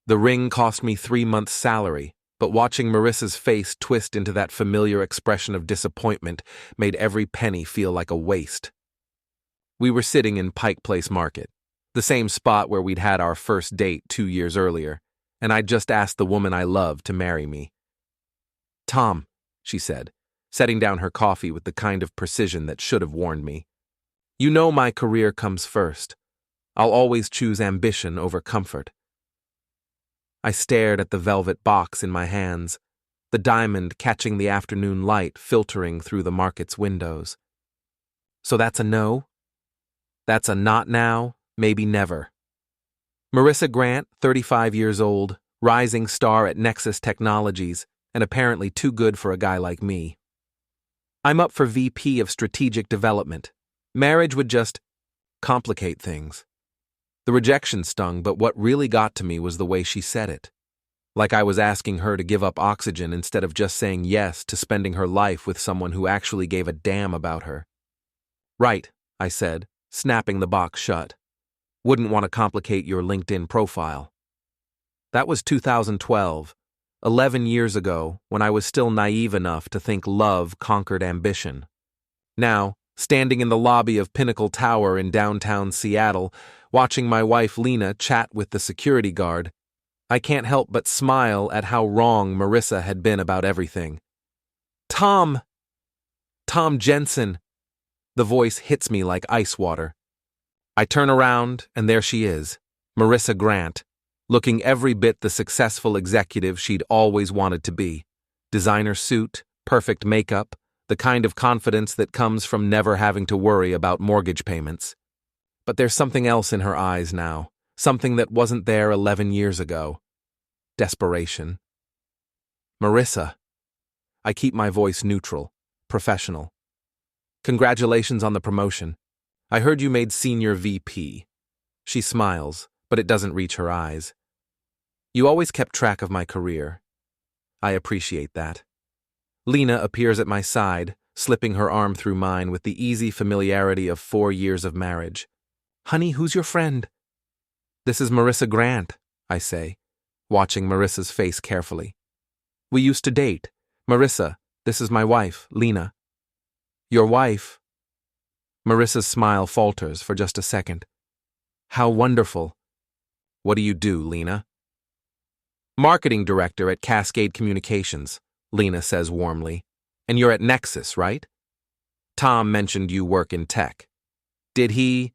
The ring cost me 3 months' salary, but watching Marissa's face twist into that familiar expression of disappointment made every penny feel like a waste. We were sitting in Pike Place Market, the same spot where we'd had our first date 2 years earlier, and I'd just asked the woman I loved to marry me. "Tom," she said, setting down her coffee with the kind of precision that should have warned me. "You know my career comes first. I'll always choose ambition over comfort." I stared at the velvet box in my hands, the diamond catching the afternoon light filtering through the market's windows. So that's a no? That's a not now, maybe never. Marissa Grant, 35 years old, rising star at Nexus Technologies, and apparently too good for a guy like me. I'm up for VP of Strategic Development. Marriage would just complicate things. The rejection stung, but what really got to me was the way she said it. Like I was asking her to give up oxygen instead of just saying yes to spending her life with someone who actually gave a damn about her. "Right," I said, snapping the box shut. "Wouldn't want to complicate your LinkedIn profile." That was 2012, 11 years ago, when I was still naive enough to think love conquered ambition. Now, standing in the lobby of Pinnacle Tower in downtown Seattle, watching my wife Lena chat with the security guard, I can't help but smile at how wrong Marissa had been about everything. "Tom! Tom Jensen!" The voice hits me like ice water. I turn around, and there she is, Marissa Grant, looking every bit the successful executive she'd always wanted to be. Designer suit, perfect makeup, the kind of confidence that comes from never having to worry about mortgage payments. But there's something else in her eyes now, something that wasn't there 11 years ago. Desperation. "Marissa." I keep my voice neutral, professional. "Congratulations on the promotion. I heard you made senior VP. She smiles, but it doesn't reach her eyes. "You always kept track of my career. I appreciate that." Lena appears at my side, slipping her arm through mine with the easy familiarity of 4 years of marriage. "Honey, who's your friend?" "This is Marissa Grant," I say, watching Marissa's face carefully. "We used to date. Marissa, this is my wife, Lena." "Your wife?" Marissa's smile falters for just a second. "How wonderful." "What do you do, Lena?" "Marketing director at Cascade Communications," Lena says warmly. "And you're at Nexus, right? Tom mentioned you work in tech. Did he?"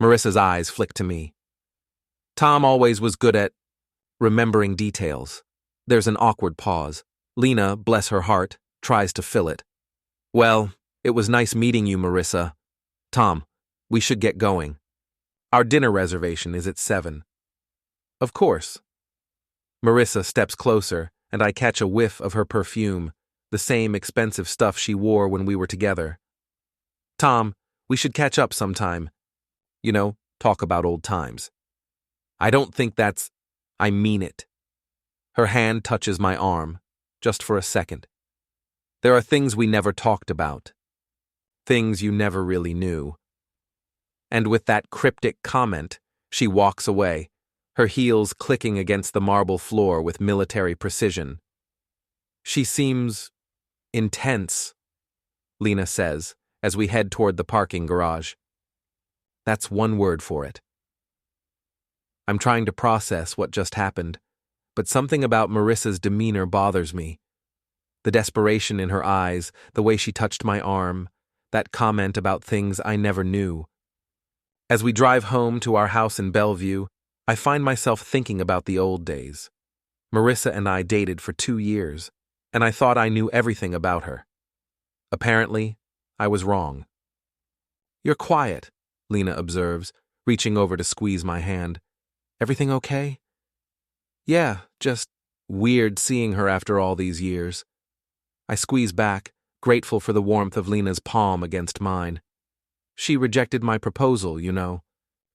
Marissa's eyes flick to me. "Tom always was good at remembering details." There's an awkward pause. Lena, bless her heart, tries to fill it. "Well, it was nice meeting you, Marissa. Tom, we should get going. Our dinner reservation is at 7. "Of course." Marissa steps closer, and I catch a whiff of her perfume, the same expensive stuff she wore when we were together. "Tom, we should catch up sometime. You know, talk about old times." "I don't think that's... I mean it." Her hand touches my arm, just for a second. "There are things we never talked about. Things you never really knew." And with that cryptic comment, she walks away, her heels clicking against the marble floor with military precision. "She seems... intense," Lena says, as we head toward the parking garage. That's one word for it. I'm trying to process what just happened, but something about Marissa's demeanor bothers me. The desperation in her eyes, the way she touched my arm, that comment about things I never knew. As we drive home to our house in Bellevue, I find myself thinking about the old days. Marissa and I dated for 2 years, and I thought I knew everything about her. Apparently, I was wrong. "You're quiet," Lena observes, reaching over to squeeze my hand. "Everything okay?" "Yeah, just weird seeing her after all these years." I squeeze back, grateful for the warmth of Lena's palm against mine. "She rejected my proposal, you know.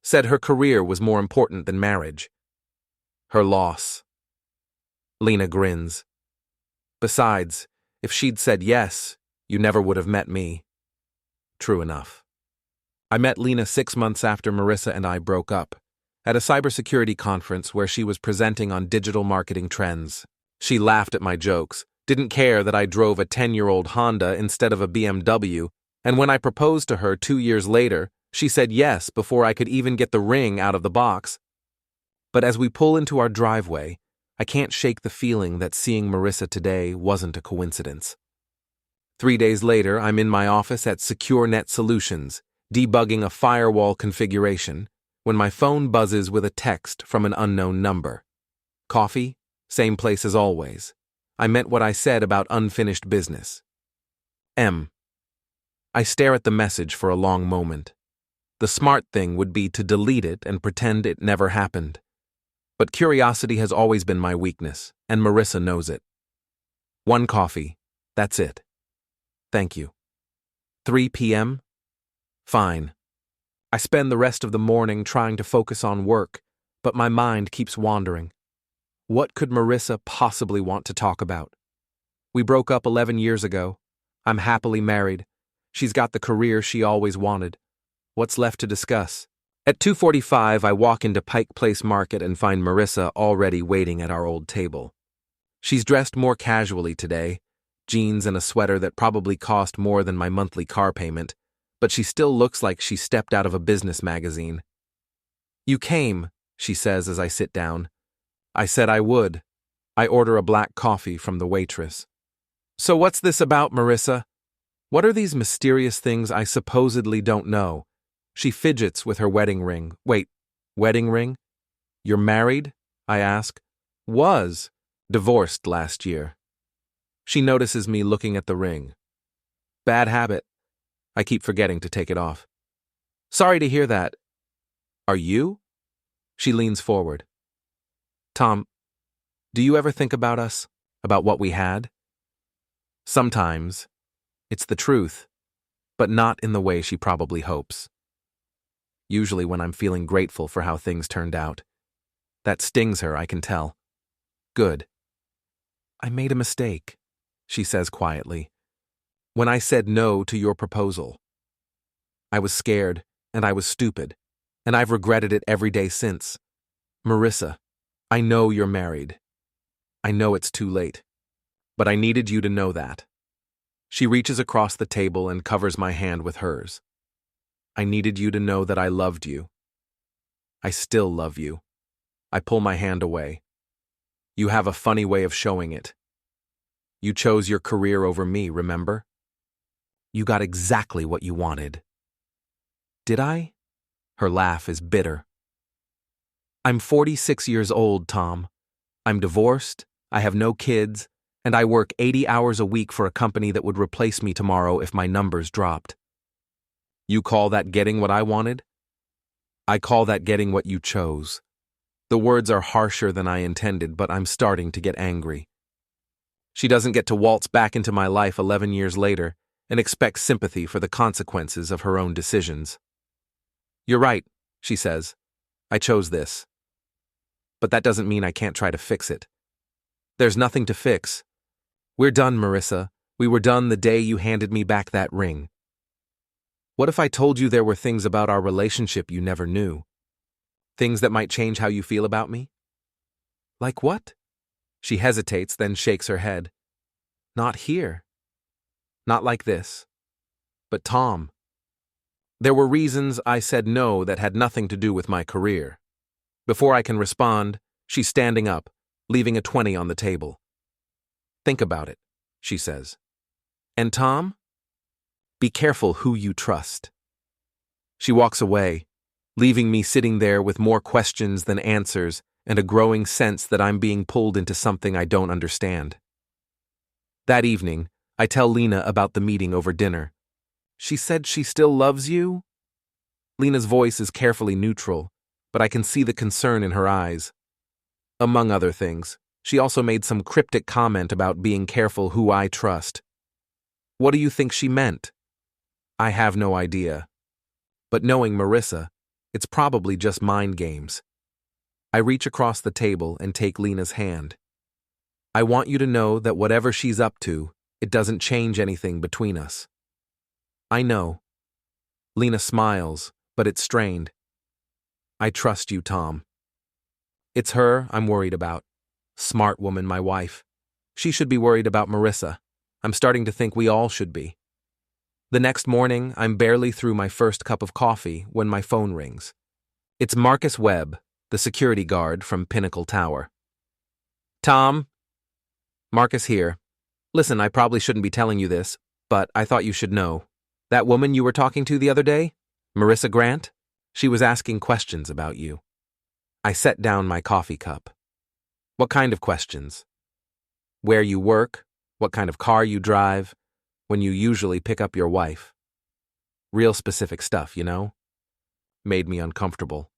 Said her career was more important than marriage." "Her loss." Lena grins. "Besides, if she'd said yes, you never would have met me." True enough. I met Lena 6 months after Marissa and I broke up, at a cybersecurity conference where she was presenting on digital marketing trends. She laughed at my jokes, didn't care that I drove a 10-year-old Honda instead of a BMW, and when I proposed to her 2 years later, she said yes before I could even get the ring out of the box. But as we pull into our driveway, I can't shake the feeling that seeing Marissa today wasn't a coincidence. 3 days later, I'm in my office at Secure Net Solutions, debugging a firewall configuration, when my phone buzzes with a text from an unknown number. Coffee? Same place as always. I meant what I said about unfinished business. M. I stare at the message for a long moment. The smart thing would be to delete it and pretend it never happened. But curiosity has always been my weakness, and Marissa knows it. 1 coffee. That's it. Thank you. 3 p.m.? Fine. I spend the rest of the morning trying to focus on work, but my mind keeps wandering. What could Marissa possibly want to talk about? We broke up 11 years ago. I'm happily married. She's got the career she always wanted. What's left to discuss? At 2:45, I walk into Pike Place Market and find Marissa already waiting at our old table. She's dressed more casually today, jeans and a sweater that probably cost more than my monthly car payment, but she still looks like she stepped out of a business magazine. "You came," she says as I sit down. I said I would. I order a black coffee from the waitress. "So what's this about, Marissa? What are these mysterious things I supposedly don't know?" She fidgets with her wedding ring. "Wait, wedding ring? You're married?" I ask. "Was. Divorced last year." She notices me looking at the ring. "Bad habit. I keep forgetting to take it off." "Sorry to hear that. Are you?" She leans forward. "Tom, do you ever think about us? About what we had?" "Sometimes. It's the truth, but not in the way she probably hopes. Usually when I'm feeling grateful for how things turned out. That stings her, I can tell. Good. I made a mistake," she says quietly. "When I said no to your proposal. I was scared, and I was stupid, and I've regretted it every day since. Marissa, I know you're married. I know it's too late. But I needed you to know that." She reaches across the table and covers my hand with hers. "I needed you to know that I loved you. I still love you." I pull my hand away. "You have a funny way of showing it. You chose your career over me, remember? You got exactly what you wanted." "Did I?" Her laugh is bitter. "I'm 46 years old, Tom. I'm divorced, I have no kids, and I work 80 hours a week for a company that would replace me tomorrow if my numbers dropped. You call that getting what I wanted? I call that getting what you chose." The words are harsher than I intended, but I'm starting to get angry. She doesn't get to waltz back into my life 11 years later and expect sympathy for the consequences of her own decisions. "You're right," she says. "I chose this. But that doesn't mean I can't try to fix it. There's nothing to fix. We're done, Marissa. We were done the day you handed me back that ring. What if I told you there were things about our relationship you never knew? Things that might change how you feel about me?" "Like what?" She hesitates, then shakes her head. "Not here. Not like this. But Tom, there were reasons I said no that had nothing to do with my career." Before I can respond, she's standing up, leaving a 20 on the table. "Think about it," she says. "And Tom? Be careful who you trust." She walks away, leaving me sitting there with more questions than answers and a growing sense that I'm being pulled into something I don't understand. That evening, I tell Lena about the meeting over dinner. "She said she still loves you?" Lena's voice is carefully neutral, but I can see the concern in her eyes. Among other things, she also made some cryptic comment about being careful who I trust. What do you think she meant? I have no idea. But knowing Marissa, it's probably just mind games. I reach across the table and take Lena's hand. "I want you to know that whatever she's up to, it doesn't change anything between us." "I know." Lena smiles, but it's strained. I trust you, Tom. It's her I'm worried about. Smart woman, my wife. She should be worried about Marissa. I'm starting to think we all should be. The next morning, I'm barely through my first cup of coffee when my phone rings. It's Marcus Webb, the security guard from Pinnacle Tower. Tom? Marcus here. Listen, I probably shouldn't be telling you this, but I thought you should know. That woman you were talking to the other day? Marissa Grant? She was asking questions about you. I set down my coffee cup. What kind of questions? Where you work? What kind of car you drive? When you usually pick up your wife? Real specific stuff, you know? Made me uncomfortable.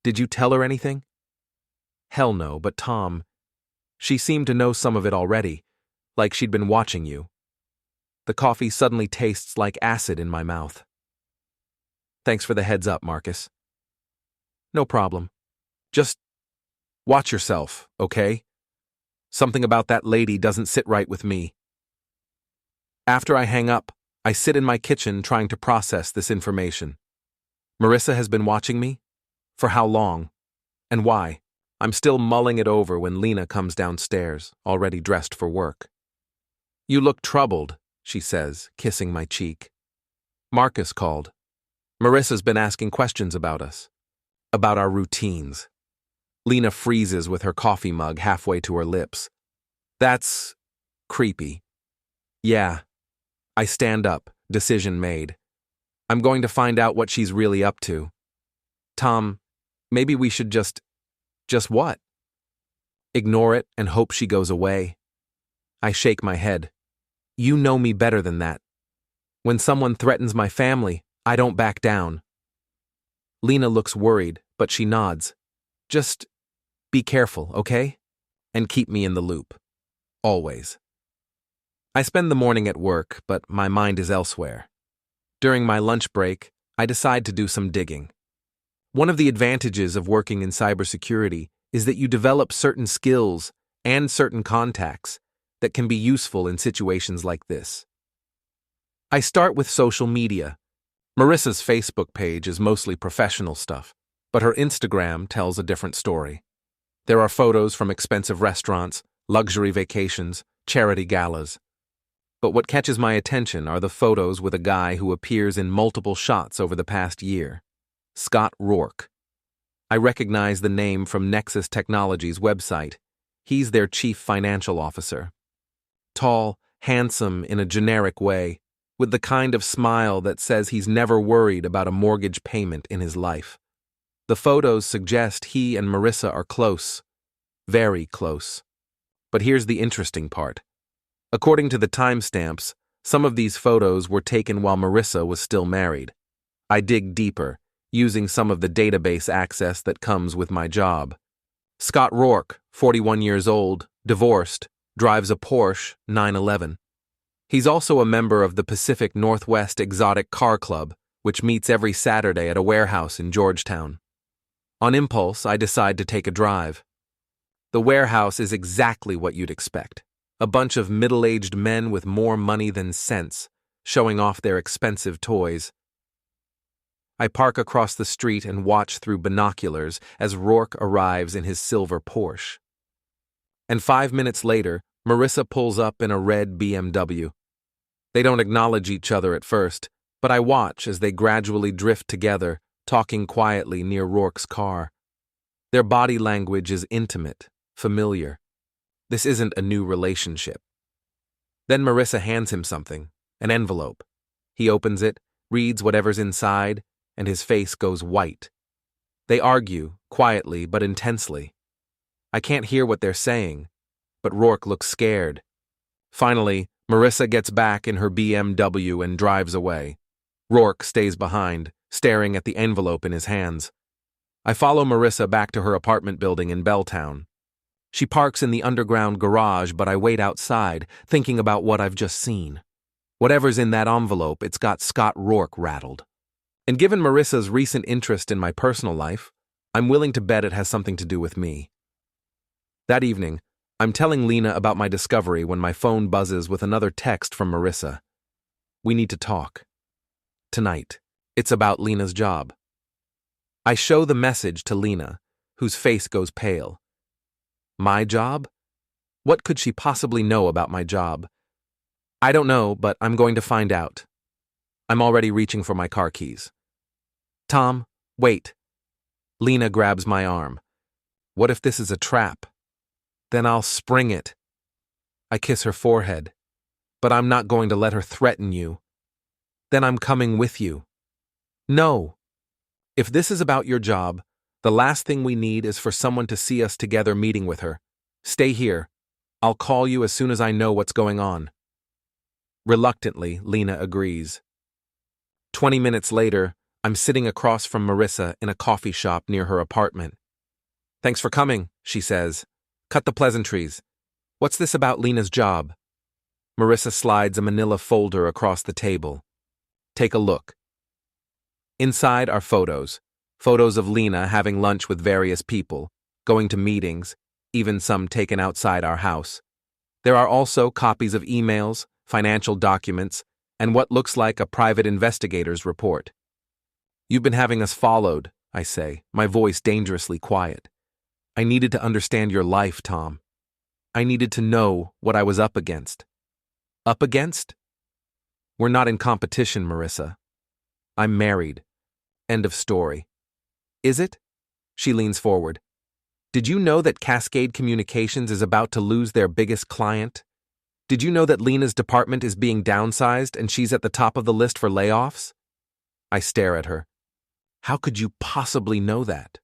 Did you tell her anything? Hell no, but Tom, she seemed to know some of it already, like she'd been watching you. The coffee suddenly tastes like acid in my mouth. Thanks for the heads up, Marcus. No problem. Just watch yourself, okay? Something about that lady doesn't sit right with me. After I hang up, I sit in my kitchen trying to process this information. Marissa has been watching me? For how long? And why? I'm still mulling it over when Lena comes downstairs, already dressed for work. You look troubled, she says, kissing my cheek. Marcus called. Marissa's been asking questions about us. About our routines. Lena freezes with her coffee mug halfway to her lips. That's creepy. Yeah. I stand up, decision made. I'm going to find out what she's really up to. Tom, maybe we should just what? Ignore it and hope she goes away. I shake my head. You know me better than that. When someone threatens my family, I don't back down. Lena looks worried, but she nods. Just be careful, okay? And keep me in the loop. Always. I spend the morning at work, but my mind is elsewhere. During my lunch break, I decide to do some digging. One of the advantages of working in cybersecurity is that you develop certain skills and certain contacts that can be useful in situations like this. I start with social media. Marissa's Facebook page is mostly professional stuff, but her Instagram tells a different story. There are photos from expensive restaurants, luxury vacations, charity galas. But what catches my attention are the photos with a guy who appears in multiple shots over the past year. Scott Rourke. I recognize the name from Nexus Technologies' website. He's their chief financial officer. Tall, handsome in a generic way, with the kind of smile that says he's never worried about a mortgage payment in his life. The photos suggest he and Marissa are close. Very close. But here's the interesting part. According to the timestamps, some of these photos were taken while Marissa was still married. I dig deeper, using some of the database access that comes with my job. Scott Rourke, 41 years old, divorced, drives a Porsche 911. He's also a member of the Pacific Northwest Exotic Car Club, which meets every Saturday at a warehouse in Georgetown. On impulse, I decide to take a drive. The warehouse is exactly what you'd expect. A bunch of middle-aged men with more money than sense, showing off their expensive toys. I park across the street and watch through binoculars as Rourke arrives in his silver Porsche. And 5 minutes later, Marissa pulls up in a red BMW. They don't acknowledge each other at first, but I watch as they gradually drift together, talking quietly near Rourke's car. Their body language is intimate, familiar. This isn't a new relationship. Then Marissa hands him something, an envelope. He opens it, reads whatever's inside, and his face goes white. They argue, quietly but intensely. I can't hear what they're saying, but Rourke looks scared. Finally, Marissa gets back in her BMW and drives away. Rourke stays behind, staring at the envelope in his hands. I follow Marissa back to her apartment building in Belltown. She parks in the underground garage, but I wait outside, thinking about what I've just seen. Whatever's in that envelope, it's got Scott Rourke rattled. And given Marissa's recent interest in my personal life, I'm willing to bet it has something to do with me. That evening, I'm telling Lena about my discovery when my phone buzzes with another text from Marissa. We need to talk. Tonight. It's about Lena's job. I show the message to Lena, whose face goes pale. My job? What could she possibly know about my job? I don't know, but I'm going to find out. I'm already reaching for my car keys. Tom, wait. Lena grabs my arm. What if this is a trap? Then I'll spring it. I kiss her forehead. But I'm not going to let her threaten you. Then I'm coming with you. No. If this is about your job, the last thing we need is for someone to see us together meeting with her. Stay here. I'll call you as soon as I know what's going on. Reluctantly, Lena agrees. 20 minutes later, I'm sitting across from Marissa in a coffee shop near her apartment. Thanks for coming, she says. Cut the pleasantries. What's this about Lena's job? Marissa slides a manila folder across the table. Take a look. Inside are photos. Photos of Lena having lunch with various people, going to meetings, even some taken outside our house. There are also copies of emails, financial documents, and what looks like a private investigator's report. You've been having us followed, I say, my voice dangerously quiet. I needed to understand your life, Tom. I needed to know what I was up against. Up against? We're not in competition, Marissa. I'm married. End of story. Is it? She leans forward. Did you know that Cascade Communications is about to lose their biggest client? Did you know that Lena's department is being downsized and she's at the top of the list for layoffs? I stare at her. How could you possibly know that?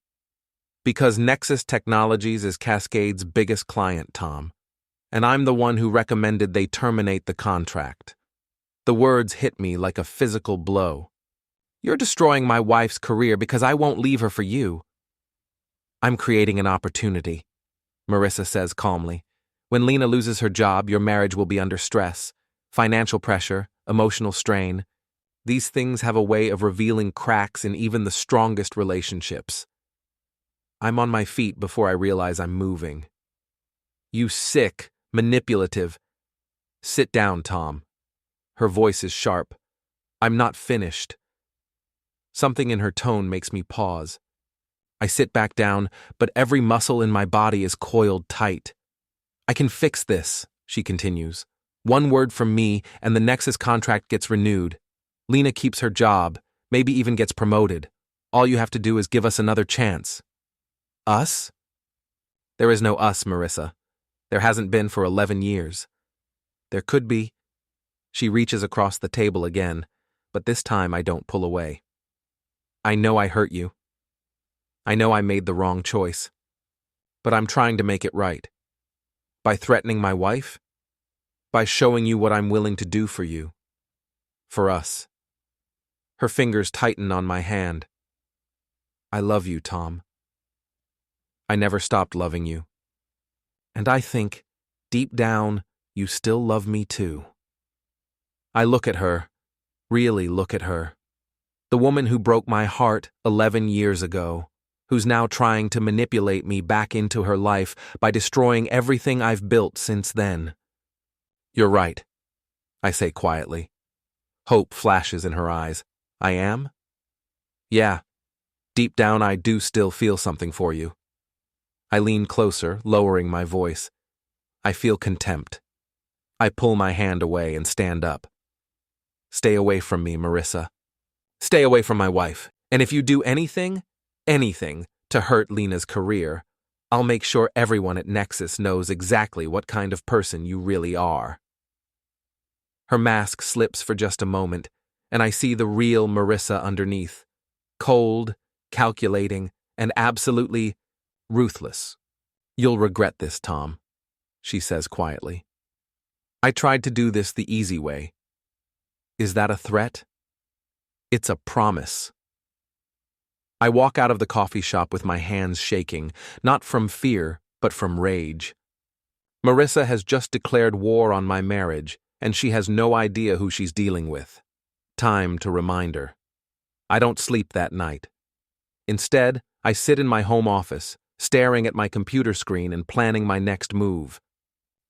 Because Nexus Technologies is Cascade's biggest client, Tom. And I'm the one who recommended they terminate the contract. The words hit me like a physical blow. You're destroying my wife's career because I won't leave her for you. I'm creating an opportunity, Marissa says calmly. When Lena loses her job, your marriage will be under stress, financial pressure, emotional strain. These things have a way of revealing cracks in even the strongest relationships. I'm on my feet before I realize I'm moving. You sick, manipulative. Sit down, Tom. Her voice is sharp. I'm not finished. Something in her tone makes me pause. I sit back down, but every muscle in my body is coiled tight. I can fix this, she continues. One word from me, and the Nexus contract gets renewed. Lena keeps her job, maybe even gets promoted. All you have to do is give us another chance. Us? There is no us, Marissa. There hasn't been for 11 years. There could be. She reaches across the table again, but this time I don't pull away. I know I hurt you. I know I made the wrong choice. But I'm trying to make it right. By threatening my wife? By showing you what I'm willing to do for you. For us. Her fingers tighten on my hand. I love you, Tom. I never stopped loving you. And I think, deep down, you still love me too. I look at her, really look at her. The woman who broke my heart 11 years ago, who's now trying to manipulate me back into her life by destroying everything I've built since then. You're right, I say quietly. Hope flashes in her eyes. I am? Yeah. Deep down I do still feel something for you. I lean closer, lowering my voice. I feel contempt. I pull my hand away and stand up. Stay away from me, Marissa. Stay away from my wife. And if you do anything to hurt Lena's career, I'll make sure everyone at Nexus knows exactly what kind of person you really are. Her mask slips for just a moment, and I see the real Marissa underneath. Cold, calculating, and absolutely ruthless. You'll regret this, Tom, she says quietly. I tried to do this the easy way. Is that a threat? It's a promise. I walk out of the coffee shop with my hands shaking, not from fear, but from rage. Marissa has just declared war on my marriage, and she has no idea who she's dealing with. Time to remind her. I don't sleep that night. Instead, I sit in my home office, staring at my computer screen and planning my next move.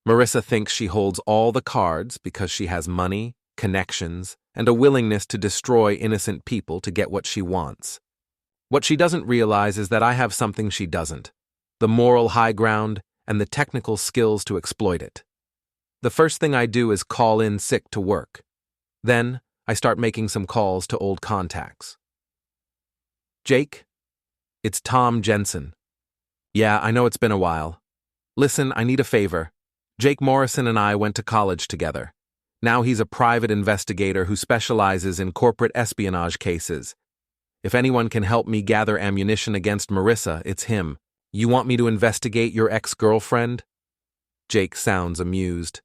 Marissa thinks she holds all the cards because she has money, connections, and a willingness to destroy innocent people to get what she wants. What she doesn't realize is that I have something she doesn't: the moral high ground and the technical skills to exploit it. The first thing I do is call in sick to work. Then, I start making some calls to old contacts. Jake? It's Tom Jensen. Yeah, I know it's been a while. Listen, I need a favor. Jake Morrison and I went to college together. Now he's a private investigator who specializes in corporate espionage cases. If anyone can help me gather ammunition against Marissa, it's him. You want me to investigate your ex-girlfriend? Jake sounds amused.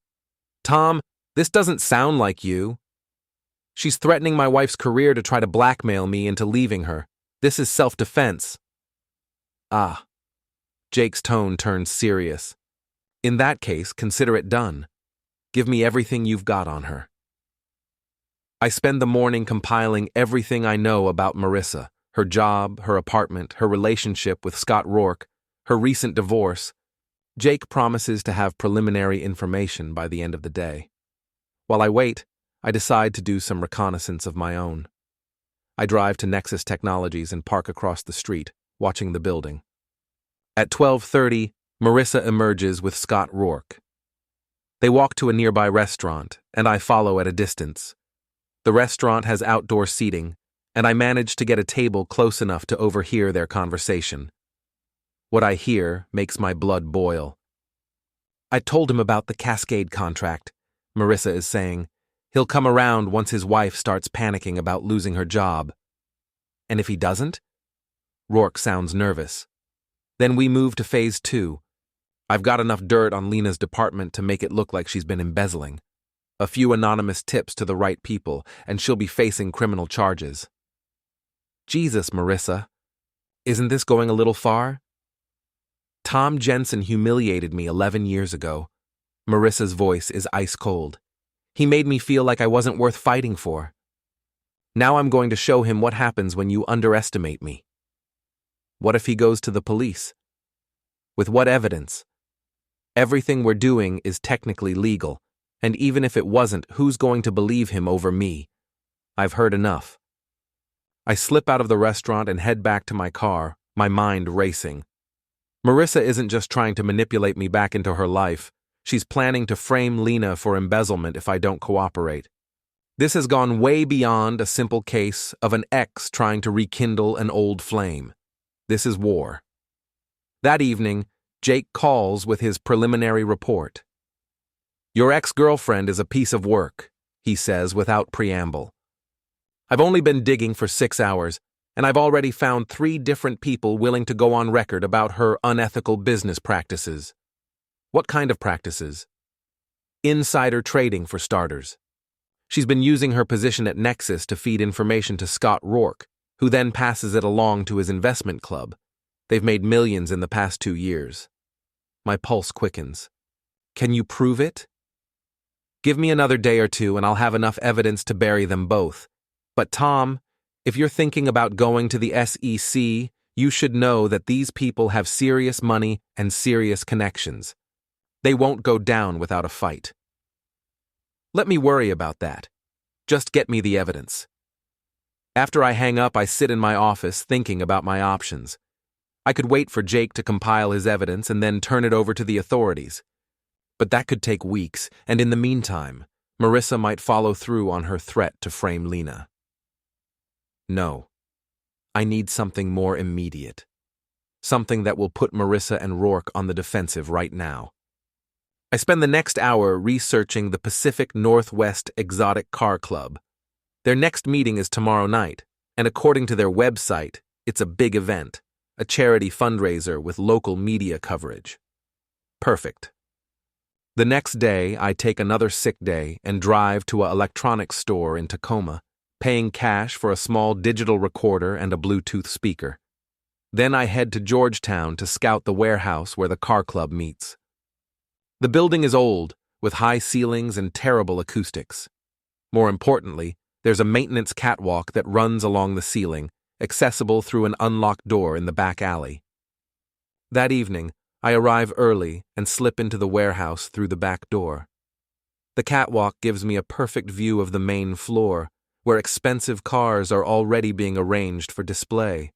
Tom, this doesn't sound like you. She's threatening my wife's career to try to blackmail me into leaving her. This is self-defense. Ah. Jake's tone turns serious. In that case, consider it done. Give me everything you've got on her. I spend the morning compiling everything I know about Marissa: her job, her apartment, her relationship with Scott Rourke, her recent divorce. Jake promises to have preliminary information by the end of the day. While I wait, I decide to do some reconnaissance of my own. I drive to Nexus Technologies and park across the street, watching the building. At 12:30, Marissa emerges with Scott Rourke. They walk to a nearby restaurant, and I follow at a distance. The restaurant has outdoor seating, and I manage to get a table close enough to overhear their conversation. What I hear makes my blood boil. I told him about the Cascade contract, Marissa is saying. He'll come around once his wife starts panicking about losing her job. And if he doesn't? Rourke sounds nervous. Then we move to phase 2. I've got enough dirt on Lena's department to make it look like she's been embezzling. A few anonymous tips to the right people, and she'll be facing criminal charges. Jesus, Marissa. Isn't this going a little far? Tom Jensen humiliated me 11 years ago. Marissa's voice is ice cold. He made me feel like I wasn't worth fighting for. Now I'm going to show him what happens when you underestimate me. What if he goes to the police? With what evidence? Everything we're doing is technically legal, and even if it wasn't, who's going to believe him over me? I've heard enough. I slip out of the restaurant and head back to my car, my mind racing. Marissa isn't just trying to manipulate me back into her life. She's planning to frame Lena for embezzlement if I don't cooperate. This has gone way beyond a simple case of an ex trying to rekindle an old flame. This is war. That evening, Jake calls with his preliminary report. Your ex-girlfriend is a piece of work, he says without preamble. I've only been digging for 6 hours, and I've already found 3 different people willing to go on record about her unethical business practices. What kind of practices? Insider trading, for starters. She's been using her position at Nexus to feed information to Scott Rourke, who then passes it along to his investment club. They've made millions in the past 2 years. My pulse quickens. Can you prove it? Give me another day or 2 and I'll have enough evidence to bury them both. But Tom, if you're thinking about going to the SEC, you should know that these people have serious money and serious connections. They won't go down without a fight. Let me worry about that. Just get me the evidence. After I hang up, I sit in my office thinking about my options. I could wait for Jake to compile his evidence and then turn it over to the authorities. But that could take weeks, and in the meantime, Marissa might follow through on her threat to frame Lena. No. I need something more immediate. Something that will put Marissa and Rourke on the defensive right now. I spend the next hour researching the Pacific Northwest Exotic Car Club. Their next meeting is tomorrow night, and according to their website, it's a big event, a charity fundraiser with local media coverage. Perfect. The next day, I take another sick day and drive to an electronics store in Tacoma, paying cash for a small digital recorder and a Bluetooth speaker. Then I head to Georgetown to scout the warehouse where the car club meets. The building is old, with high ceilings and terrible acoustics. More importantly, there's a maintenance catwalk that runs along the ceiling, accessible through an unlocked door in the back alley. That evening, I arrive early and slip into the warehouse through the back door. The catwalk gives me a perfect view of the main floor, where expensive cars are already being arranged for display.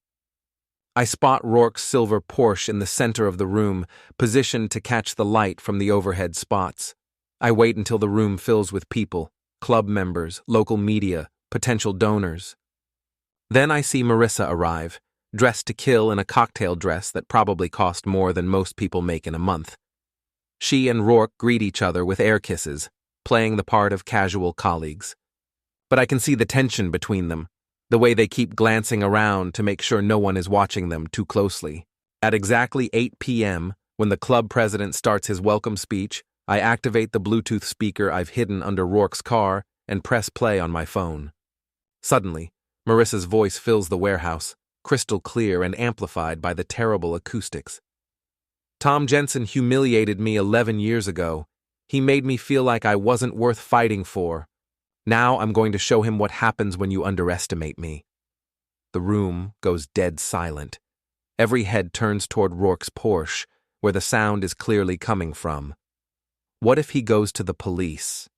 I spot Rourke's silver Porsche in the center of the room, positioned to catch the light from the overhead spots. I wait until the room fills with people, club members, local media, potential donors. Then I see Marissa arrive, dressed to kill in a cocktail dress that probably cost more than most people make in a month. She and Rourke greet each other with air kisses, playing the part of casual colleagues. But I can see the tension between them, the way they keep glancing around to make sure no one is watching them too closely. At exactly 8 p.m., when the club president starts his welcome speech, I activate the Bluetooth speaker I've hidden under Rourke's car and press play on my phone. Suddenly, Marissa's voice fills the warehouse, crystal clear and amplified by the terrible acoustics. Tom Jensen humiliated me 11 years ago. He made me feel like I wasn't worth fighting for. Now I'm going to show him what happens when you underestimate me. The room goes dead silent. Every head turns toward Rourke's Porsche, where the sound is clearly coming from. What if he goes to the police?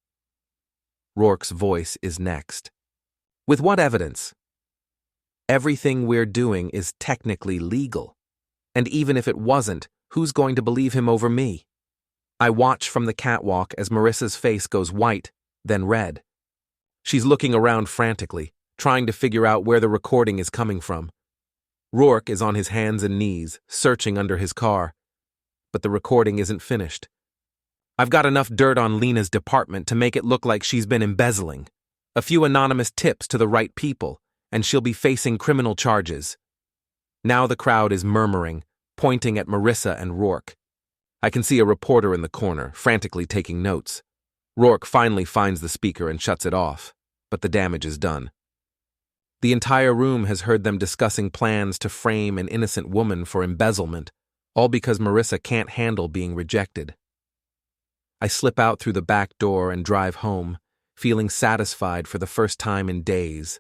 Rourke's voice is next. With what evidence? Everything we're doing is technically legal. And even if it wasn't, who's going to believe him over me? I watch from the catwalk as Marissa's face goes white, then red. She's looking around frantically, trying to figure out where the recording is coming from. Rourke is on his hands and knees, searching under his car. But the recording isn't finished. I've got enough dirt on Lena's department to make it look like she's been embezzling. A few anonymous tips to the right people, and she'll be facing criminal charges. Now the crowd is murmuring, pointing at Marissa and Rourke. I can see a reporter in the corner, frantically taking notes. Rourke finally finds the speaker and shuts it off, but the damage is done. The entire room has heard them discussing plans to frame an innocent woman for embezzlement, all because Marissa can't handle being rejected. I slip out through the back door and drive home, feeling satisfied for the first time in days.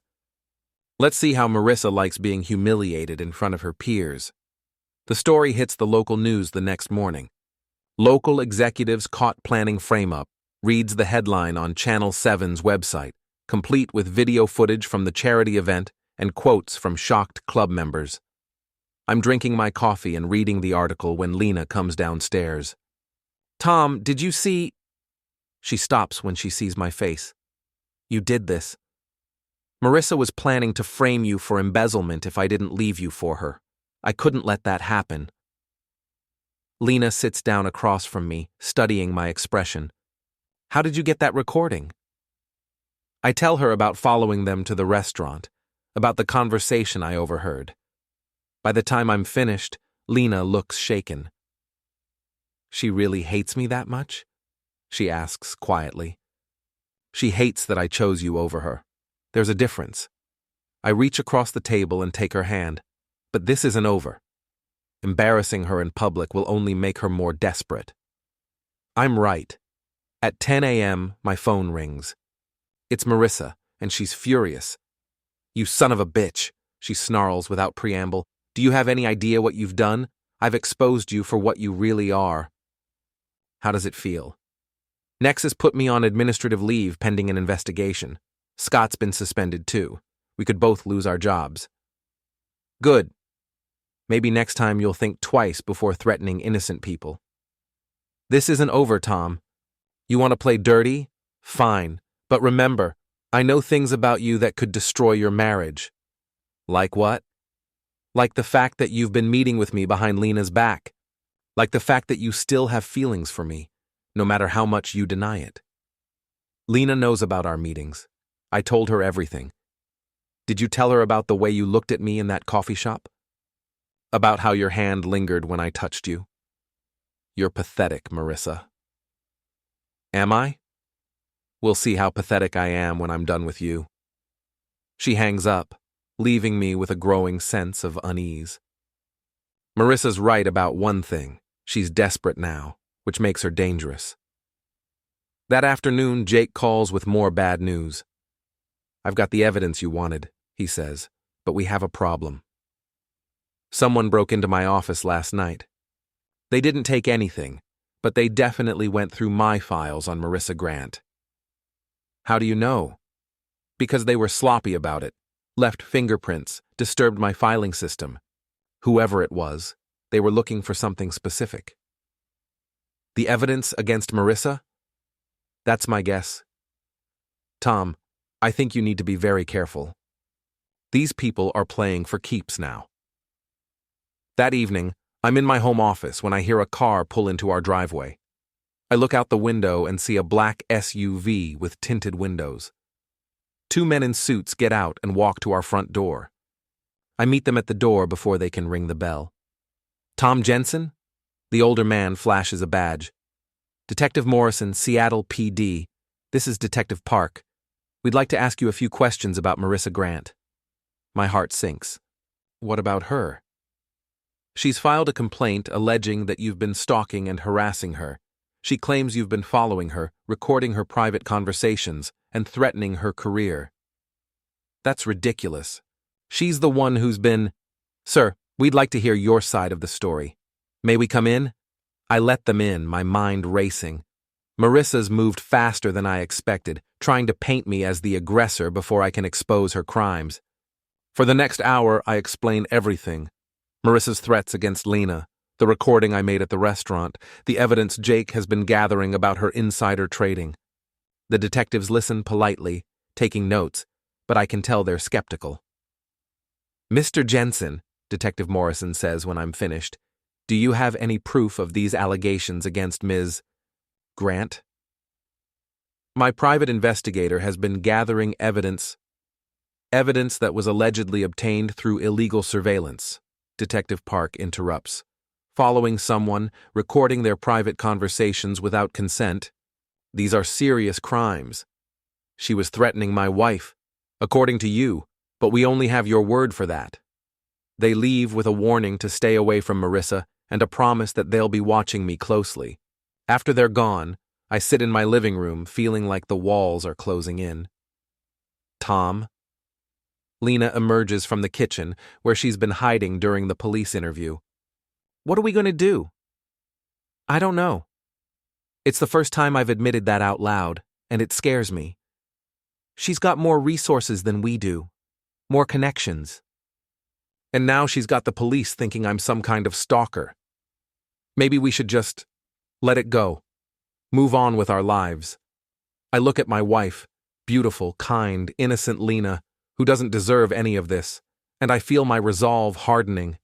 Let's see how Marissa likes being humiliated in front of her peers. The story hits the local news the next morning. Local executives caught planning frame-up, reads the headline on Channel 7's website, complete with video footage from the charity event and quotes from shocked club members. I'm drinking my coffee and reading the article when Lena comes downstairs. Tom, did you see? She stops when she sees my face. You did this. Marissa was planning to frame you for embezzlement if I didn't leave you for her. I couldn't let that happen. Lena sits down across from me, studying my expression. How did you get that recording? I tell her about following them to the restaurant, about the conversation I overheard. By the time I'm finished, Lena looks shaken. She really hates me that much? She asks quietly. She hates that I chose you over her. There's a difference. I reach across the table and take her hand, but this isn't over. Embarrassing her in public will only make her more desperate. I'm right. At 10 a.m., my phone rings. It's Marissa, and she's furious. You son of a bitch, she snarls without preamble. Do you have any idea what you've done? I've exposed you for what you really are. How does it feel? Nexus put me on administrative leave pending an investigation. Scott's been suspended too. We could both lose our jobs. Good. Maybe next time you'll think twice before threatening innocent people. This isn't over, Tom. You want to play dirty? Fine. But remember, I know things about you that could destroy your marriage. Like what? Like the fact that you've been meeting with me behind Lena's back. Like the fact that you still have feelings for me, no matter how much you deny it. Lena knows about our meetings. I told her everything. Did you tell her about the way you looked at me in that coffee shop? About how your hand lingered when I touched you? You're pathetic, Marissa. Am I? We'll see how pathetic I am when I'm done with you. She hangs up, leaving me with a growing sense of unease. Marissa's right about one thing. She's desperate now, which makes her dangerous. That afternoon, Jake calls with more bad news. I've got the evidence you wanted, he says, but we have a problem. Someone broke into my office last night. They didn't take anything, but they definitely went through my files on Marissa Grant. How do you know? Because they were sloppy about it, left fingerprints, disturbed my filing system. Whoever it was, they were looking for something specific. The evidence against Marissa? That's my guess. Tom, I think you need to be very careful. These people are playing for keeps now. That evening, I'm in my home office when I hear a car pull into our driveway. I look out the window and see a black SUV with tinted windows. Two men in suits get out and walk to our front door. I meet them at the door before they can ring the bell. Tom Jensen? The older man flashes a badge. Detective Morrison, Seattle PD. This is Detective Park. We'd like to ask you a few questions about Marissa Grant. My heart sinks. What about her? She's filed a complaint alleging that you've been stalking and harassing her. She claims you've been following her, recording her private conversations, and threatening her career. That's ridiculous. She's the one who's been… Sir, we'd like to hear your side of the story. May we come in? I let them in, my mind racing. Marissa's moved faster than I expected, trying to paint me as the aggressor before I can expose her crimes. For the next hour, I explain everything. Marissa's threats against Lena, the recording I made at the restaurant, the evidence Jake has been gathering about her insider trading. The detectives listen politely, taking notes, but I can tell they're skeptical. Mr. Jensen, Detective Morrison says when I'm finished, do you have any proof of these allegations against Ms. Grant? My private investigator has been gathering evidence that was allegedly obtained through illegal surveillance, Detective Park interrupts. Following someone, recording their private conversations without consent. These are serious crimes. She was threatening my wife, according to you, but we only have your word for that. They leave with a warning to stay away from Marissa and a promise that they'll be watching me closely. After they're gone, I sit in my living room feeling like the walls are closing in. Tom? Lena emerges from the kitchen where she's been hiding during the police interview. What are we going to do? I don't know. It's the first time I've admitted that out loud, and it scares me. She's got more resources than we do, more connections. And now she's got the police thinking I'm some kind of stalker. Maybe we should just let it go, move on with our lives. I look at my wife, beautiful, kind, innocent Lena, who doesn't deserve any of this, and I feel my resolve hardening.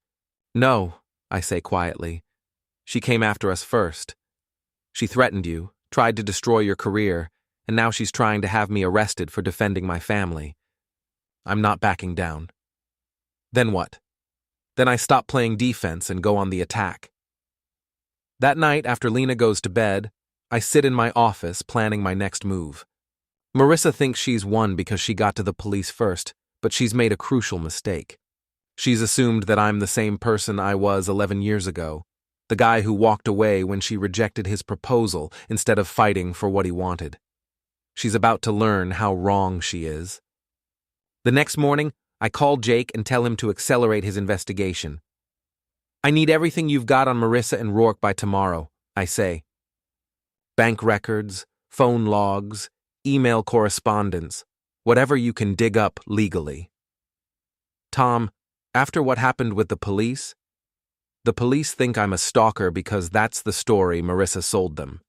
No, I say quietly. She came after us first. She threatened you, tried to destroy your career, and now she's trying to have me arrested for defending my family. I'm not backing down. Then what? Then I stop playing defense and go on the attack. That night, after Lena goes to bed, I sit in my office planning my next move. Marissa thinks she's won because she got to the police first, but she's made a crucial mistake. She's assumed that I'm the same person I was 11 years ago, the guy who walked away when she rejected his proposal instead of fighting for what he wanted. She's about to learn how wrong she is. The next morning, I call Jake and tell him to accelerate his investigation. I need everything you've got on Marissa and Rourke by tomorrow, I say. Bank records, phone logs, email correspondence, whatever you can dig up legally. Tom, after what happened with the police think I'm a stalker because that's the story Marissa sold them.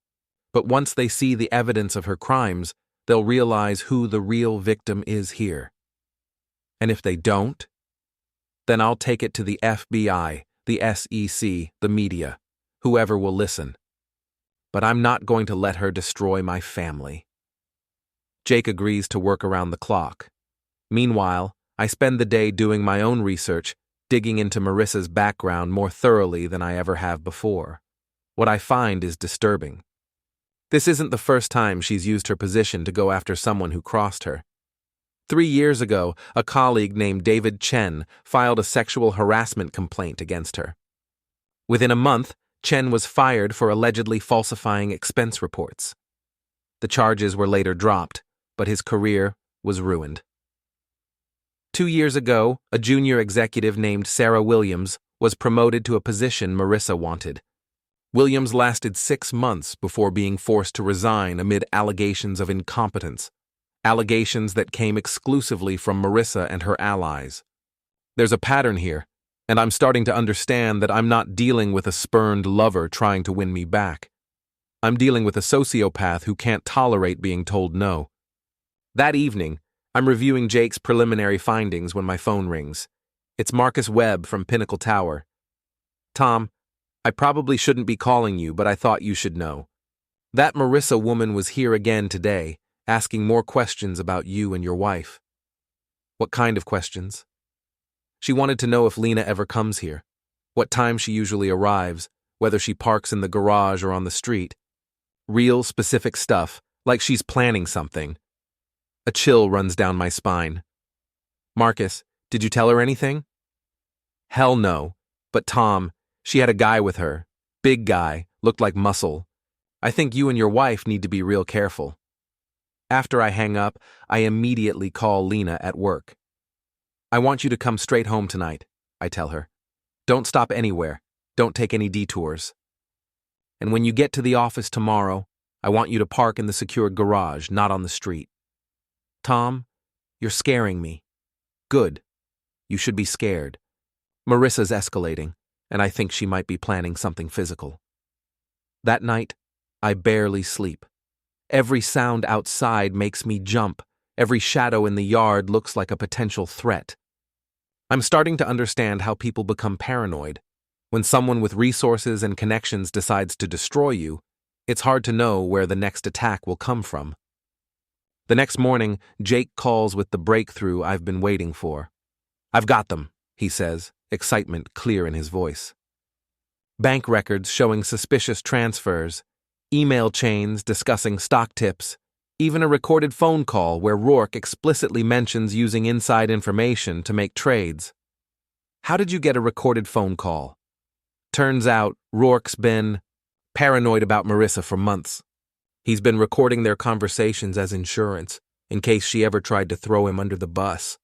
But once they see the evidence of her crimes, they'll realize who the real victim is here. And if they don't, then I'll take it to the FBI, the SEC, the media, whoever will listen. But I'm not going to let her destroy my family. Jake agrees to work around the clock. Meanwhile, I spend the day doing my own research, digging into Marissa's background more thoroughly than I ever have before. What I find is disturbing. This isn't the first time she's used her position to go after someone who crossed her. 3 years ago, a colleague named David Chen filed a sexual harassment complaint against her. Within a month, Chen was fired for allegedly falsifying expense reports. The charges were later dropped, but his career was ruined. 2 years ago, a junior executive named Sarah Williams was promoted to a position Marissa wanted. Williams lasted 6 months before being forced to resign amid allegations of incompetence, allegations that came exclusively from Marissa and her allies. There's a pattern here. And I'm starting to understand that I'm not dealing with a spurned lover trying to win me back. I'm dealing with a sociopath who can't tolerate being told no. That evening, I'm reviewing Jake's preliminary findings when my phone rings. It's Marcus Webb from Pinnacle Tower. Tom, I probably shouldn't be calling you, but I thought you should know. That Marissa woman was here again today, asking more questions about you and your wife. What kind of questions? She wanted to know if Lena ever comes here, what time she usually arrives, whether she parks in the garage or on the street. Real, specific stuff, like she's planning something. A chill runs down my spine. Marcus, did you tell her anything? Hell no. But Tom, she had a guy with her. Big guy, looked like muscle. I think you and your wife need to be real careful. After I hang up, I immediately call Lena at work. I want you to come straight home tonight, I tell her. Don't stop anywhere. Don't take any detours. And when you get to the office tomorrow, I want you to park in the secured garage, not on the street. Tom, you're scaring me. Good. You should be scared. Marissa's escalating, and I think she might be planning something physical. That night, I barely sleep. Every sound outside makes me jump. Every shadow in the yard looks like a potential threat. I'm starting to understand how people become paranoid. When someone with resources and connections decides to destroy you, it's hard to know where the next attack will come from. The next morning, Jake calls with the breakthrough I've been waiting for. I've got them, he says, excitement clear in his voice. Bank records showing suspicious transfers, email chains discussing stock tips, even a recorded phone call where Rourke explicitly mentions using inside information to make trades. How did you get a recorded phone call? Turns out, Rourke's been paranoid about Marissa for months. He's been recording their conversations as insurance, in case she ever tried to throw him under the bus.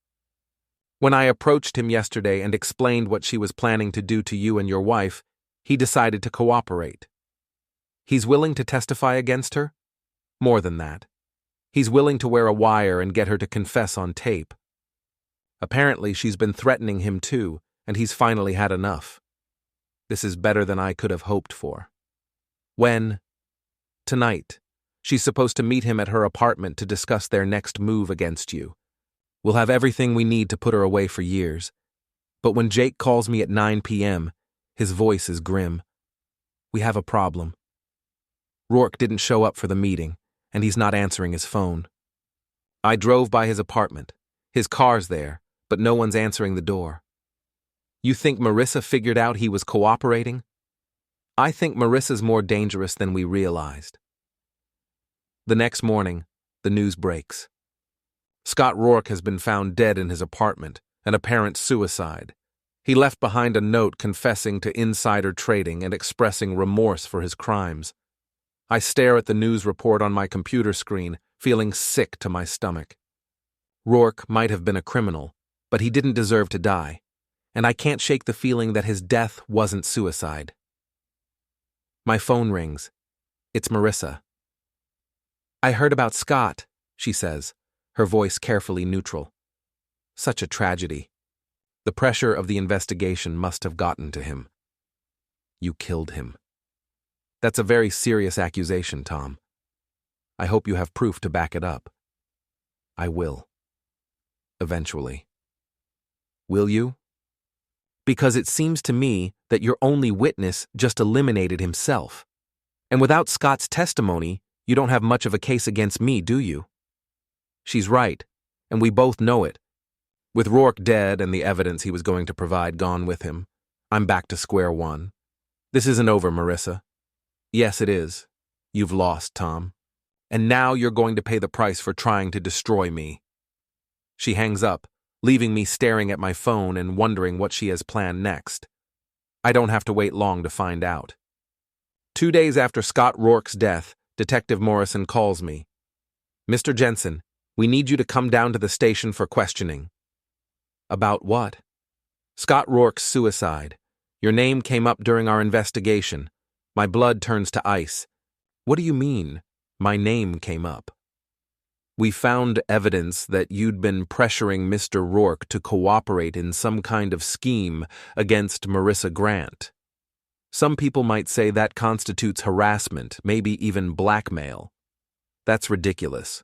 When I approached him yesterday and explained what she was planning to do to you and your wife, he decided to cooperate. He's willing to testify against her? More than that. He's willing to wear a wire and get her to confess on tape. Apparently, she's been threatening him too, and he's finally had enough. This is better than I could have hoped for. When? Tonight. She's supposed to meet him at her apartment to discuss their next move against you. We'll have everything we need to put her away for years. But when Jake calls me at 9 p.m., his voice is grim. We have a problem. Rourke didn't show up for the meeting, and he's not answering his phone. I drove by his apartment. His car's there, but no one's answering the door. You think Marissa figured out he was cooperating? I think Marissa's more dangerous than we realized. The next morning, the news breaks. Scott Rourke has been found dead in his apartment, an apparent suicide. He left behind a note confessing to insider trading and expressing remorse for his crimes. I stare at the news report on my computer screen, feeling sick to my stomach. Rourke might have been a criminal, but he didn't deserve to die, and I can't shake the feeling that his death wasn't suicide. My phone rings. It's Marissa. I heard about Scott, she says, her voice carefully neutral. Such a tragedy. The pressure of the investigation must have gotten to him. You killed him. That's a very serious accusation, Tom. I hope you have proof to back it up. I will. Eventually. Will you? Because it seems to me that your only witness just eliminated himself. And without Scott's testimony, you don't have much of a case against me, do you? She's right, and we both know it. With Rourke dead and the evidence he was going to provide gone with him, I'm back to square one. This isn't over, Marissa. Yes, it is. You've lost, Tom. And now you're going to pay the price for trying to destroy me. She hangs up, leaving me staring at my phone and wondering what she has planned next. I don't have to wait long to find out. 2 days after Scott Rourke's death, Detective Morrison calls me. Mr. Jensen, we need you to come down to the station for questioning. About what? Scott Rourke's suicide. Your name came up during our investigation. My blood turns to ice. What do you mean, my name came up? We found evidence that you'd been pressuring Mr. Rourke to cooperate in some kind of scheme against Marissa Grant. Some people might say that constitutes harassment, maybe even blackmail. That's ridiculous.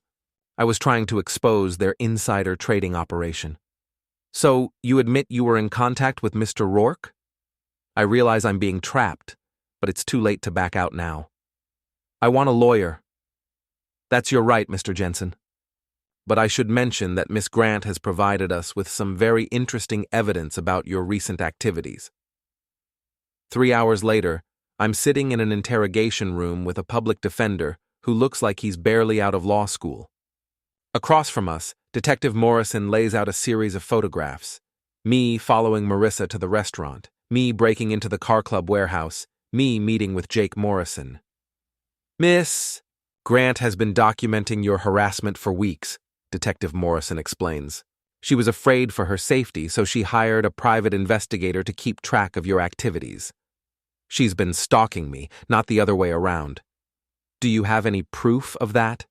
I was trying to expose their insider trading operation. So, you admit you were in contact with Mr. Rourke? I realize I'm being trapped, but it's too late to back out now. I want a lawyer. That's your right, Mr. Jensen. But I should mention that Miss Grant has provided us with some very interesting evidence about your recent activities. 3 hours later, I'm sitting in an interrogation room with a public defender who looks like he's barely out of law school. Across from us, Detective Morrison lays out a series of photographs. Me following Marissa to the restaurant, me breaking into the car club warehouse, me meeting with Jake Morrison. Miss Grant has been documenting your harassment for weeks, Detective Morrison explains. She was afraid for her safety, so she hired a private investigator to keep track of your activities. She's been stalking me, not the other way around. Do you have any proof of that?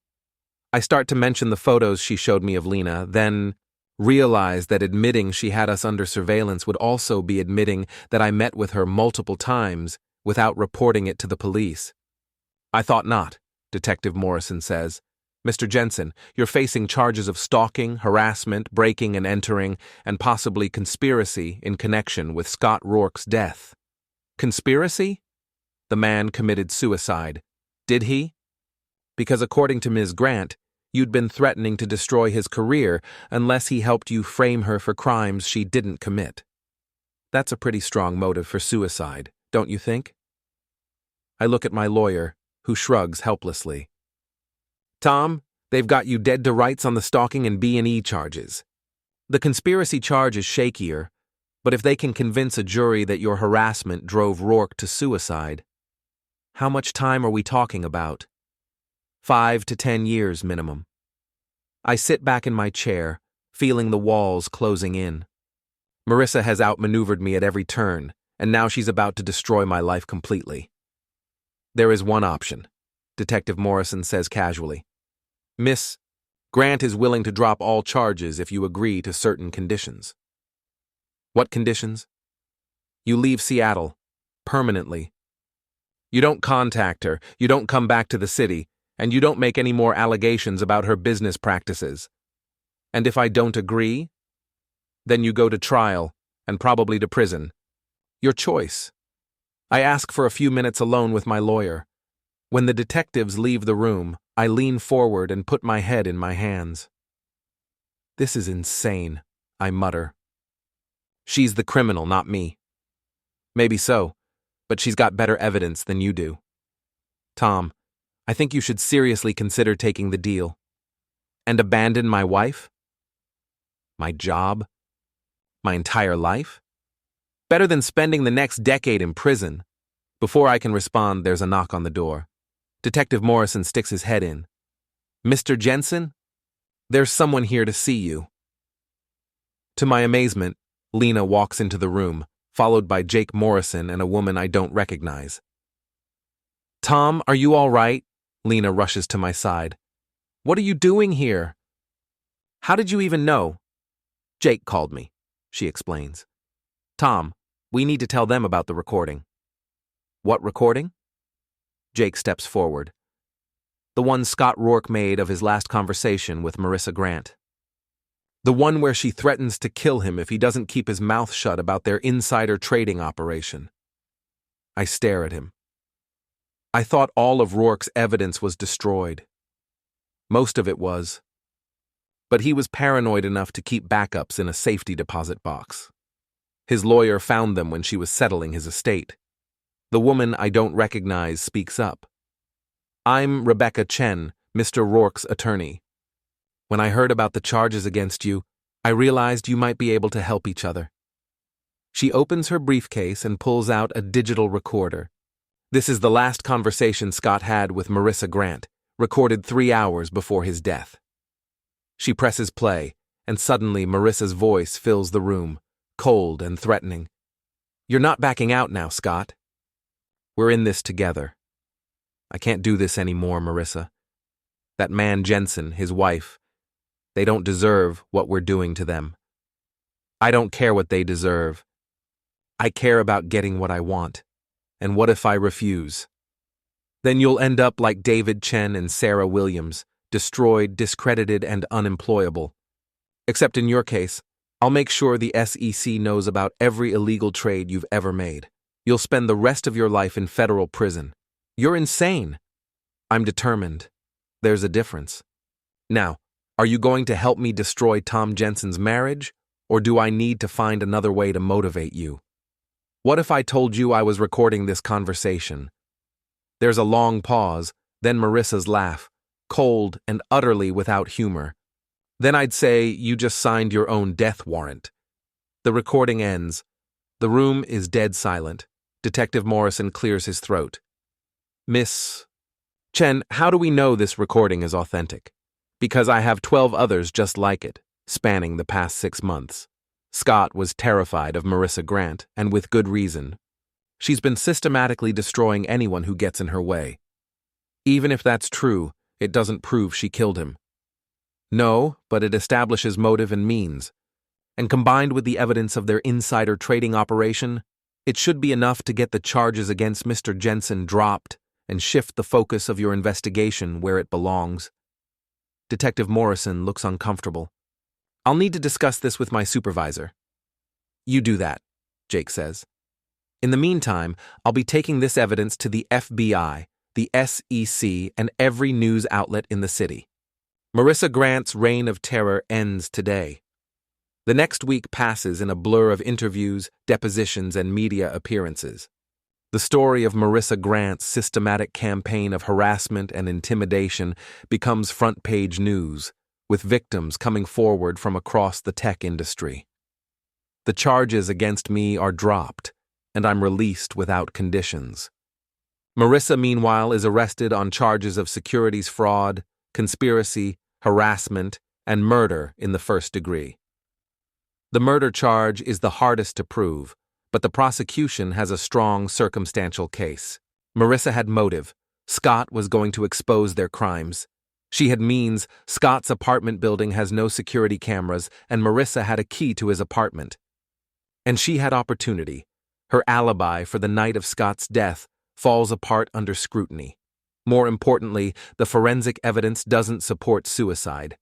I start to mention the photos she showed me of Lena, then realize that admitting she had us under surveillance would also be admitting that I met with her multiple times without reporting it to the police. I thought not, Detective Morrison says. Mr. Jensen, you're facing charges of stalking, harassment, breaking and entering, and possibly conspiracy in connection with Scott Rourke's death. Conspiracy? The man committed suicide. Did he? Because according to Ms. Grant, you'd been threatening to destroy his career unless he helped you frame her for crimes she didn't commit. That's a pretty strong motive for suicide, don't you think? I look at my lawyer, who shrugs helplessly. Tom, they've got you dead to rights on the stalking and B&E charges. The conspiracy charge is shakier, but if they can convince a jury that your harassment drove Rourke to suicide, how much time are we talking about? 5 to 10 years minimum. I sit back in my chair, feeling the walls closing in. Marissa has outmaneuvered me at every turn, and now she's about to destroy my life completely. There is one option, Detective Morrison says casually. Miss Grant is willing to drop all charges if you agree to certain conditions. What conditions? You leave Seattle, permanently. You don't contact her, you don't come back to the city, and you don't make any more allegations about her business practices. And if I don't agree, then you go to trial, and probably to prison. Your choice. I ask for a few minutes alone with my lawyer. When the detectives leave the room, I lean forward and put my head in my hands. This is insane, I mutter. She's the criminal, not me. Maybe so, but she's got better evidence than you do. Tom, I think you should seriously consider taking the deal. And abandon my wife? My job? My entire life? Better than spending the next decade in prison. Before I can respond, there's a knock on the door. Detective Morrison sticks his head in. Mr. Jensen? There's someone here to see you. To my amazement, Lena walks into the room, followed by Jake Morrison and a woman I don't recognize. Tom, are you all right? Lena rushes to my side. What are you doing here? How did you even know? Jake called me, she explains. Tom, we need to tell them about the recording. What recording? Jake steps forward. The one Scott Rourke made of his last conversation with Marissa Grant. The one where she threatens to kill him if he doesn't keep his mouth shut about their insider trading operation. I stare at him. I thought all of Rourke's evidence was destroyed. Most of it was. But he was paranoid enough to keep backups in a safety deposit box. His lawyer found them when she was settling his estate. The woman I don't recognize speaks up. I'm Rebecca Chen, Mr. Rourke's attorney. When I heard about the charges against you, I realized you might be able to help each other. She opens her briefcase and pulls out a digital recorder. This is the last conversation Scott had with Marissa Grant, recorded 3 hours before his death. She presses play, and suddenly Marissa's voice fills the room, cold and threatening. You're not backing out now, Scott. We're in this together. I can't do this anymore, Marissa. That man Jensen, his wife, they don't deserve what we're doing to them. I don't care what they deserve. I care about getting what I want. And what if I refuse? Then you'll end up like David Chen and Sarah Williams, destroyed, discredited, and unemployable. Except in your case, I'll make sure the SEC knows about every illegal trade you've ever made. You'll spend the rest of your life in federal prison. You're insane. I'm determined. There's a difference. Now, are you going to help me destroy Tom Jensen's marriage, or do I need to find another way to motivate you? What if I told you I was recording this conversation? There's a long pause, then Marissa's laugh, cold and utterly without humor. Then I'd say you just signed your own death warrant. The recording ends. The room is dead silent. Detective Morrison clears his throat. Miss Chen, how do we know this recording is authentic? Because I have 12 others just like it, spanning the past 6 months. Scott was terrified of Marissa Grant, and with good reason. She's been systematically destroying anyone who gets in her way. Even if that's true, it doesn't prove she killed him. No, but it establishes motive and means. And combined with the evidence of their insider trading operation, it should be enough to get the charges against Mr. Jensen dropped and shift the focus of your investigation where it belongs. Detective Morrison looks uncomfortable. I'll need to discuss this with my supervisor. You do that, Jake says. In the meantime, I'll be taking this evidence to the FBI, the SEC, and every news outlet in the city. Marissa Grant's reign of terror ends today. The next week passes in a blur of interviews, depositions, and media appearances. The story of Marissa Grant's systematic campaign of harassment and intimidation becomes front-page news, with victims coming forward from across the tech industry. The charges against me are dropped, and I'm released without conditions. Marissa, meanwhile, is arrested on charges of securities fraud, conspiracy, harassment, and murder in the first degree. The murder charge is the hardest to prove, but the prosecution has a strong circumstantial case. Marissa had motive. Scott was going to expose their crimes. She had means. Scott's apartment building has no security cameras, and Marissa had a key to his apartment. And she had opportunity. Her alibi for the night of Scott's death falls apart under scrutiny. More importantly, the forensic evidence doesn't support suicide.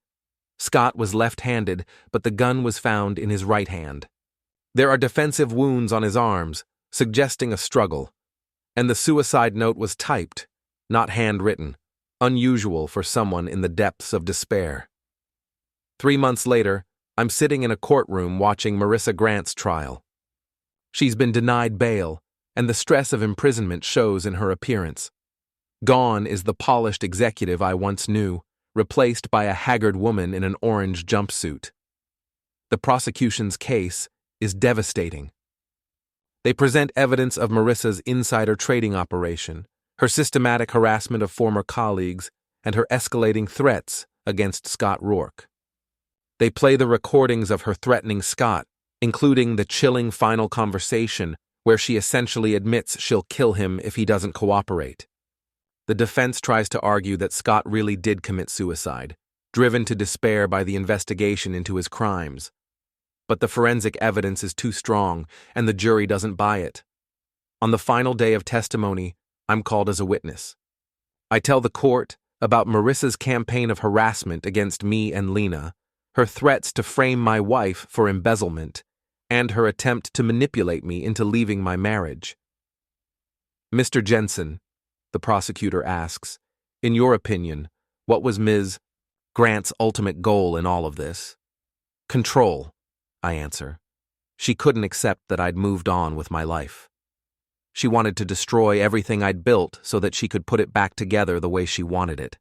Scott was left-handed, but the gun was found in his right hand. There are defensive wounds on his arms, suggesting a struggle. And the suicide note was typed, not handwritten, unusual for someone in the depths of despair. 3 months later, I'm sitting in a courtroom watching Marissa Grant's trial. She's been denied bail, and the stress of imprisonment shows in her appearance. Gone is the polished executive I once knew, replaced by a haggard woman in an orange jumpsuit. The prosecution's case is devastating. They present evidence of Marissa's insider trading operation, her systematic harassment of former colleagues, and her escalating threats against Scott Rourke. They play the recordings of her threatening Scott, including the chilling final conversation where she essentially admits she'll kill him if he doesn't cooperate. The defense tries to argue that Scott really did commit suicide, driven to despair by the investigation into his crimes. But the forensic evidence is too strong, and the jury doesn't buy it. On the final day of testimony, I'm called as a witness. I tell the court about Marissa's campaign of harassment against me and Lena, her threats to frame my wife for embezzlement, and her attempt to manipulate me into leaving my marriage. Mr. Jensen, the prosecutor asks, in your opinion, what was Ms. Grant's ultimate goal in all of this? Control, I answer. She couldn't accept that I'd moved on with my life. She wanted to destroy everything I'd built so that she could put it back together the way she wanted it.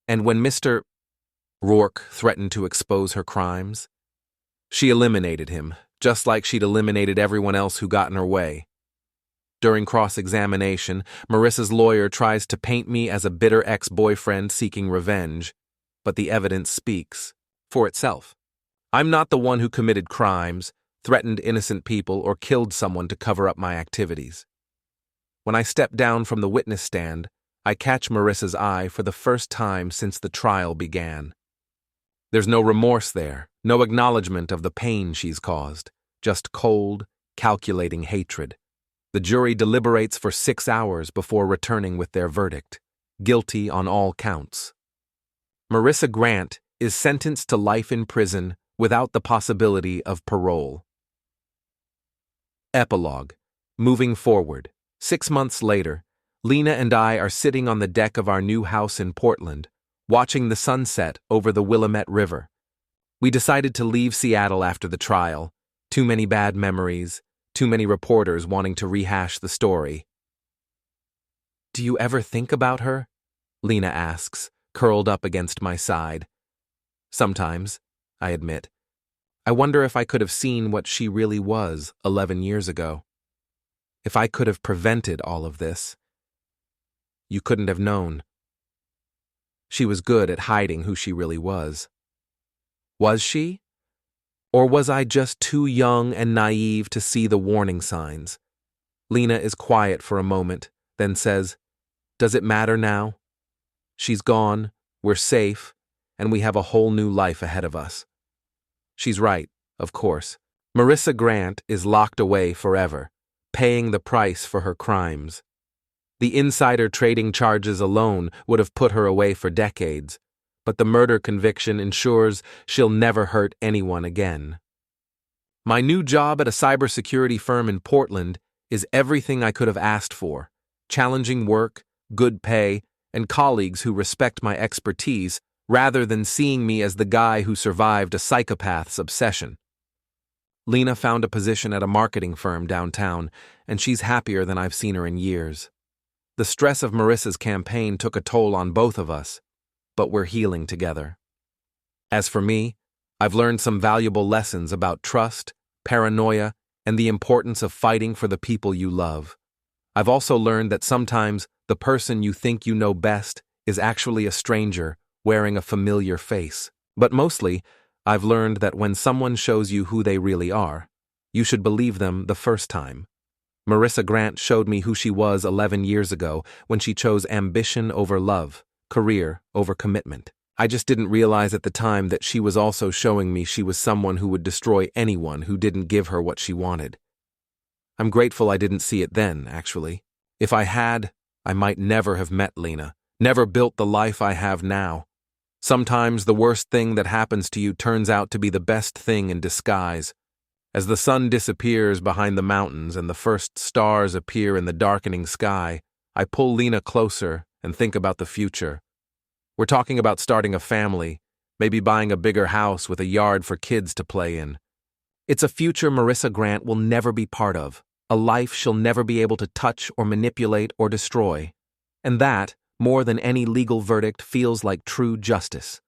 And when Mr. Rourke threatened to expose her crimes, she eliminated him, just like she'd eliminated everyone else who got in her way. During cross-examination, Marissa's lawyer tries to paint me as a bitter ex-boyfriend seeking revenge, but the evidence speaks for itself. I'm not the one who committed crimes, threatened innocent people, or killed someone to cover up my activities. When I step down from the witness stand, I catch Marissa's eye for the first time since the trial began. There's no remorse there, no acknowledgement of the pain she's caused, just cold, calculating hatred. The jury deliberates for 6 hours before returning with their verdict, guilty on all counts. Marissa Grant is sentenced to life in prison without the possibility of parole. Epilogue. Moving forward, 6 months later, Lena and I are sitting on the deck of our new house in Portland, watching the sunset over the Willamette River. We decided to leave Seattle after the trial. Too many bad memories, too many reporters wanting to rehash the story. "Do you ever think about her?" Lena asks, curled up against my side. "Sometimes," I admit. "I wonder if I could have seen what she really was 11 years ago. If I could have prevented all of this." "You couldn't have known." She was good at hiding who she really was. Was she? Or was I just too young and naive to see the warning signs? Lena is quiet for a moment, then says, "Does it matter now? She's gone, we're safe, and we have a whole new life ahead of us." She's right, of course. Marissa Grant is locked away forever, paying the price for her crimes. The insider trading charges alone would have put her away for decades, but the murder conviction ensures she'll never hurt anyone again. My new job at a cybersecurity firm in Portland is everything I could have asked for: challenging work, good pay, and colleagues who respect my expertise rather than seeing me as the guy who survived a psychopath's obsession. Lena found a position at a marketing firm downtown, and she's happier than I've seen her in years. The stress of Marissa's campaign took a toll on both of us, but we're healing together. As for me, I've learned some valuable lessons about trust, paranoia, and the importance of fighting for the people you love. I've also learned that sometimes the person you think you know best is actually a stranger wearing a familiar face. But mostly, I've learned that when someone shows you who they really are, you should believe them the first time. Marissa Grant showed me who she was 11 years ago when she chose ambition over love, career over commitment. I just didn't realize at the time that she was also showing me she was someone who would destroy anyone who didn't give her what she wanted. I'm grateful I didn't see it then, actually. If I had, I might never have met Lena, never built the life I have now. Sometimes the worst thing that happens to you turns out to be the best thing in disguise. As the sun disappears behind the mountains and the first stars appear in the darkening sky, I pull Lena closer and think about the future. We're talking about starting a family, maybe buying a bigger house with a yard for kids to play in. It's a future Marissa Grant will never be part of, a life she'll never be able to touch or manipulate or destroy. And that, more than any legal verdict, feels like true justice.